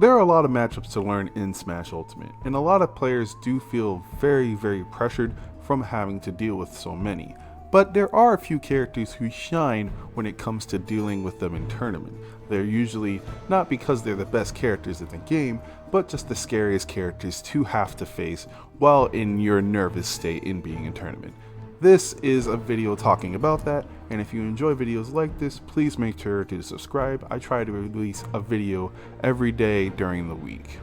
There are a lot of matchups to learn in Smash Ultimate, and a lot of players do feel very pressured from having to deal with so many. But there are a few characters who shine when it comes to dealing with them in tournament. They're usually not because they're the best characters in the game, but just the scariest characters to have to face while in your nervous state in being in tournament. This is a video talking about that, and if you enjoy videos like this, please make sure to subscribe. I try to release a video every day during the week.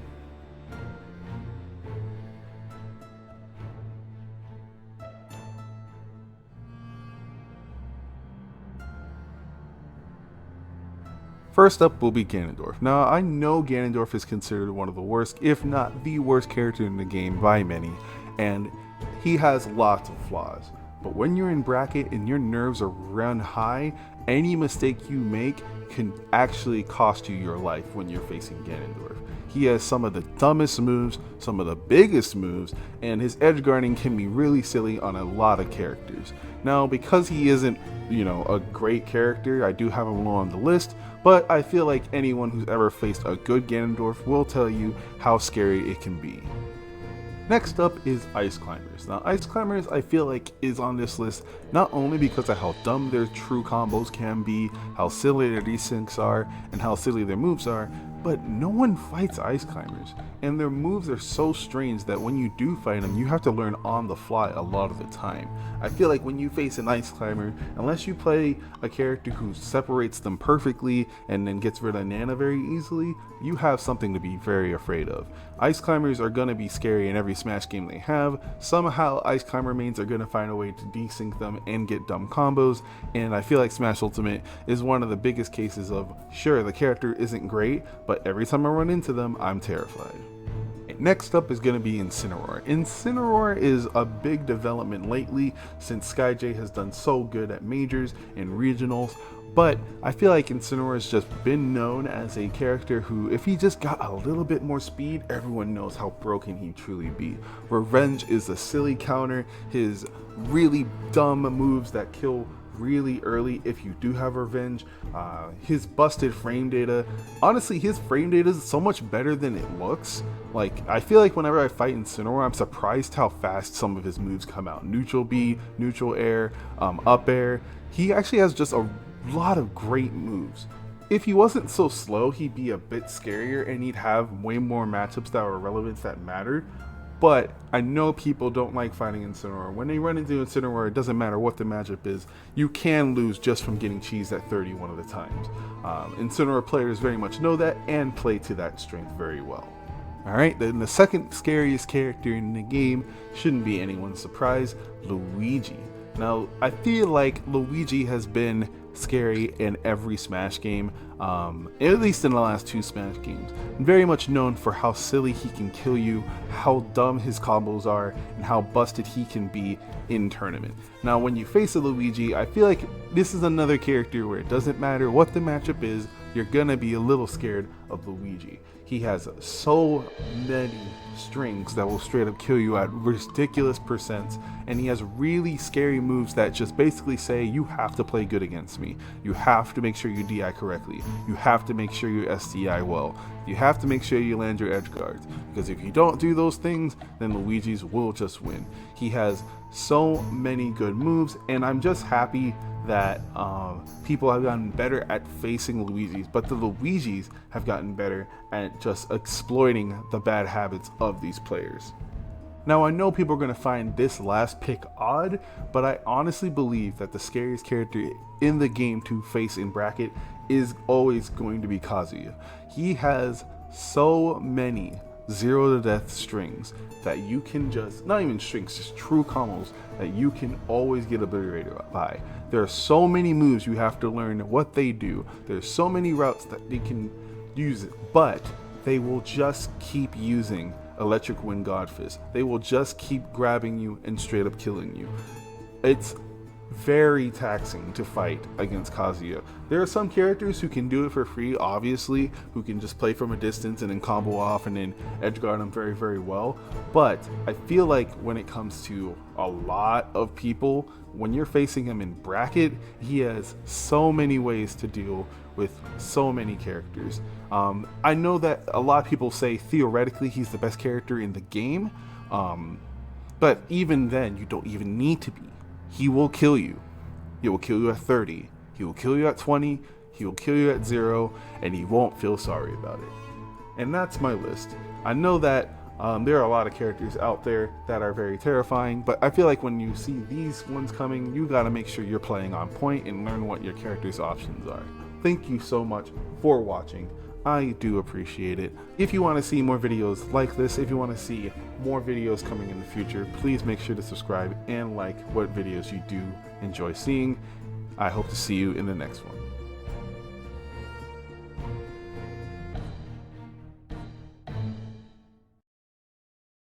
First up will be Ganondorf. Now, I know Ganondorf is considered one of the worst, if not the worst character in the game by many, and he has lots of flaws. But when you're in bracket and your nerves are run high, any mistake you make can actually cost you your life when you're facing Ganondorf. He has some of the dumbest moves, some of the biggest moves, and his edge guarding can be really silly on a lot of characters. Now, because he isn't, a great character, I do have him low on the list, but I feel like anyone who's ever faced a good Ganondorf will tell you how scary it can be. Next up is Ice Climbers. Now, Ice Climbers I feel like is on this list not only because of how dumb their true combos can be, how silly their desyncs are, and how silly their moves are, but no one fights Ice Climbers, and their moves are so strange that when you do fight them, you have to learn on the fly a lot of the time. I feel like when you face an Ice Climber, unless you play a character who separates them perfectly and then gets rid of Nana very easily, you have something to be very afraid of. Ice Climbers are going to be scary in every Smash game they have. Somehow Ice Climber mains are going to find a way to desync them and get dumb combos, and I feel like Smash Ultimate is one of the biggest cases of, sure, the character isn't great, but every time I run into them, I'm terrified. Next up is going to be Incineroar. Incineroar is a big development lately since SkyJ has done so good at majors and regionals, but I feel like Incineroar has just been known as a character who, if he just got a little bit more speed, everyone knows how broken he truly be. Revenge is a silly counter, his really dumb moves that kill really early if you do have revenge, his busted frame data. Honestly, his frame data is so much better than it looks. Like, I feel like whenever I fight Incineroar, I'm surprised how fast some of his moves come out. Neutral B, neutral air, up air. He actually has just a lot of great moves. If he wasn't so slow, he'd be a bit scarier and he'd have way more matchups that were relevant that mattered. But I know people don't like fighting Incineroar. When they run into Incineroar, it doesn't matter what the matchup is. You can lose just from getting cheesed at 31 of the times. Incineroar players very much know that and play to that strength very well. Alright, then the second scariest character in the game shouldn't be anyone's surprise, Luigi. Now, I feel like Luigi has been scary in every Smash game, at least in the last two Smash games. Very much known for how silly he can kill you, how dumb his combos are, and how busted he can be in tournament. Now, when you face a Luigi, I feel like this is another character where it doesn't matter what the matchup is, you're gonna be a little scared of Luigi. He has so many strings that will straight up kill you at ridiculous percents, and he has really scary moves that just basically say you have to play good against me. You have to make sure you DI correctly. You have to make sure you SDI well. You have to make sure you land your edge guards, because if you don't do those things, then Luigi's will just win. He has so many good moves, and I'm just happy that people have gotten better at facing Luigis, but the Luigis have gotten better at just exploiting the bad habits of these players. Now, I know people are going to find this last pick odd, but I honestly believe that the scariest character in the game to face in bracket is always going to be Kazuya. He has so many 0 to death strings that you can just, not even strings, just true combos that you can always get obliterated by. There are so many moves you have to learn what they do. There's so many routes that they can use it, but they will just keep using Electric Wind God Fist. They will just keep grabbing you and straight up killing you. It's very taxing to fight against Kazuya. There are some characters who can do it for free, obviously, who can just play from a distance and then combo off and then edgeguard him very, very well. But I feel like when it comes to a lot of people, when you're facing him in bracket, he has so many ways to deal with so many characters. I know that a lot of people say theoretically he's the best character in the game, but even then, you don't even need to be. He will kill you. He will kill you at 30. He will kill you at 20. He will kill you at 0, and he won't feel sorry about it. And that's my list. I know that there are a lot of characters out there that are very terrifying, but I feel like when you see these ones coming, you gotta make sure you're playing on point and learn what your character's options are. Thank you so much for watching. I do appreciate it. If you want to see more videos like this, if you want to see more videos coming in the future, please make sure to subscribe and like what videos you do enjoy seeing. I hope to see you in the next one.